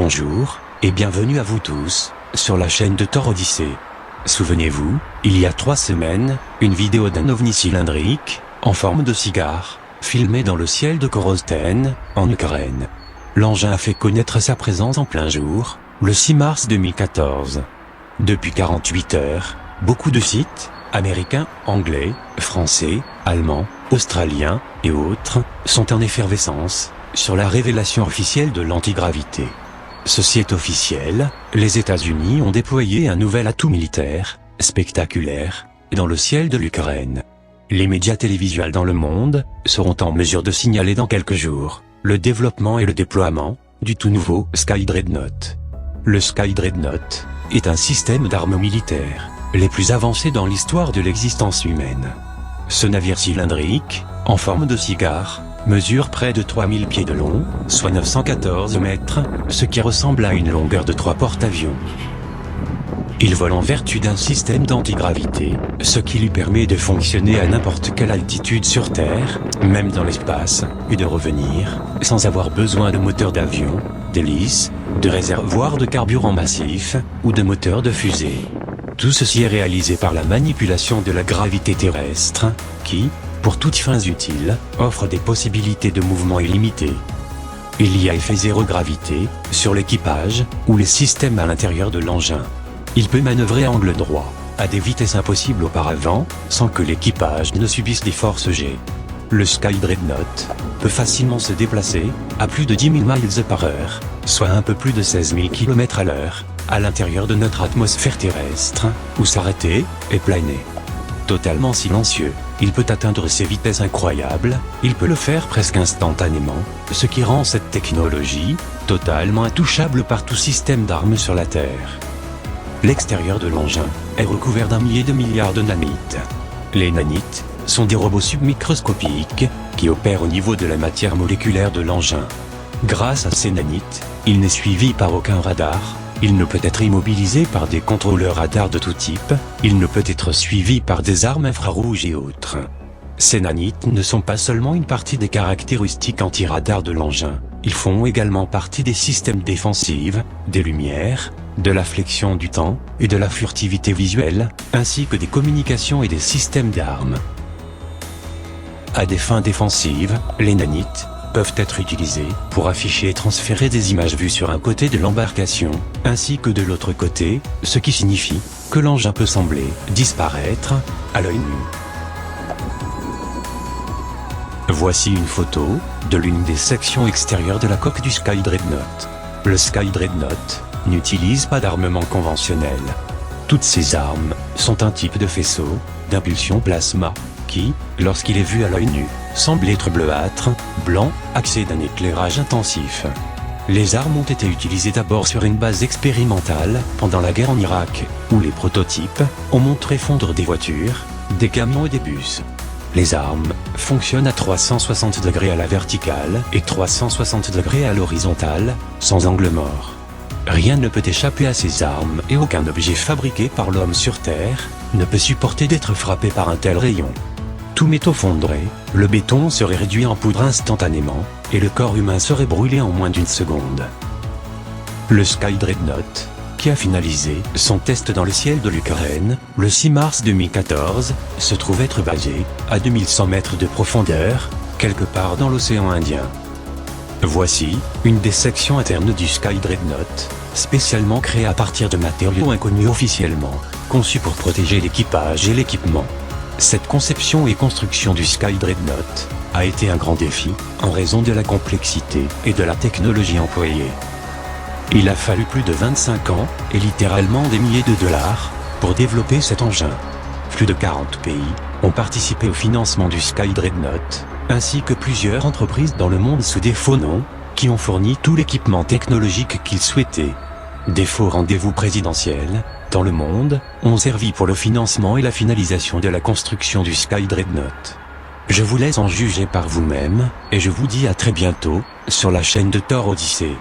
Bonjour, et bienvenue à vous tous, sur la chaîne de Thor Odyssey. Souvenez-vous, il y a 3 semaines, une vidéo d'un ovni cylindrique, en forme de cigare, filmé dans le ciel de Korostene, en Ukraine. L'engin a fait connaître sa présence en plein jour, le 6 mars 2014. Depuis 48 heures, beaucoup de sites, américains, anglais, français, allemands, australiens, et autres, sont en effervescence, sur la révélation officielle de l'antigravité. Ceci est officiel, les États-Unis ont déployé un nouvel atout militaire, spectaculaire, dans le ciel de l'Ukraine. Les médias télévisuels dans le monde seront en mesure de signaler dans quelques jours le développement et le déploiement du tout nouveau Sky Dreadnought. Le Sky Dreadnought est un système d'armes militaires les plus avancés dans l'histoire de l'existence humaine. Ce navire cylindrique, en forme de cigare, mesure près de 3000 pieds de long, soit 914 mètres, ce qui ressemble à une longueur de 3 porte-avions. Il vole en vertu d'un système d'antigravité, ce qui lui permet de fonctionner à n'importe quelle altitude sur Terre, même dans l'espace, et de revenir, sans avoir besoin de moteur d'avion, d'hélice, de réservoir de carburant massif, ou de moteur de fusée. Tout ceci est réalisé par la manipulation de la gravité terrestre, qui, pour toutes fins utiles, offre des possibilités de mouvement illimitées. Il y a effet zéro gravité sur l'équipage ou les systèmes à l'intérieur de l'engin. Il peut manœuvrer à angle droit, à des vitesses impossibles auparavant, sans que l'équipage ne subisse des forces G. Le Sky Dreadnought peut facilement se déplacer à plus de 10 000 miles par heure, soit un peu plus de 16 000 km à l'heure, à l'intérieur de notre atmosphère terrestre, ou s'arrêter et planer. Totalement silencieux, il peut atteindre ces vitesses incroyables, il peut le faire presque instantanément, ce qui rend cette technologie totalement intouchable par tout système d'armes sur la Terre. L'extérieur de l'engin est recouvert d'un millier de milliards de nanites. Les nanites sont des robots submicroscopiques qui opèrent au niveau de la matière moléculaire de l'engin. Grâce à ces nanites, il n'est suivi par aucun radar. Il ne peut être immobilisé par des contrôleurs radars de tout type, il ne peut être suivi par des armes infrarouges et autres. Ces nanites ne sont pas seulement une partie des caractéristiques anti-radar de l'engin, ils font également partie des systèmes défensifs, des lumières, de la flexion du temps, et de la furtivité visuelle, ainsi que des communications et des systèmes d'armes. À des fins défensives, les nanites peuvent être utilisés pour afficher et transférer des images vues sur un côté de l'embarcation, ainsi que de l'autre côté, ce qui signifie que l'engin peut sembler disparaître à l'œil nu. Voici une photo de l'une des sections extérieures de la coque du Sky Dreadnought. Le Sky Dreadnought n'utilise pas d'armement conventionnel. Toutes ces armes sont un type de faisceau d'impulsion plasma qui, lorsqu'il est vu à l'œil nu, semble être bleuâtre, blanc, axé d'un éclairage intensif. Les armes ont été utilisées d'abord sur une base expérimentale pendant la guerre en Irak, où les prototypes ont montré fondre des voitures, des camions et des bus. Les armes fonctionnent à 360 degrés à la verticale et 360 degrés à l'horizontale, sans angle mort. Rien ne peut échapper à ces armes et aucun objet fabriqué par l'homme sur Terre ne peut supporter d'être frappé par un tel rayon. Tout métaux fondrait, le béton serait réduit en poudre instantanément, et le corps humain serait brûlé en moins d'une seconde. Le Sky Dreadnought, qui a finalisé son test dans le ciel de l'Ukraine, le 6 mars 2014, se trouve être basé à 2100 mètres de profondeur, quelque part dans l'océan Indien. Voici une des sections internes du Sky Dreadnought, spécialement créée à partir de matériaux inconnus officiellement, conçus pour protéger l'équipage et l'équipement. Cette conception et construction du Sky Dreadnought a été un grand défi, en raison de la complexité et de la technologie employée. Il a fallu plus de 25 ans, et littéralement des milliers de dollars, pour développer cet engin. Plus de 40 pays ont participé au financement du Sky Dreadnought, ainsi que plusieurs entreprises dans le monde sous des faux noms, qui ont fourni tout l'équipement technologique qu'ils souhaitaient. Des faux rendez-vous présidentiels, dans le monde, ont servi pour le financement et la finalisation de la construction du Sky Dreadnought. Je vous laisse en juger par vous-même, et je vous dis à très bientôt, sur la chaîne de Thor Odyssey.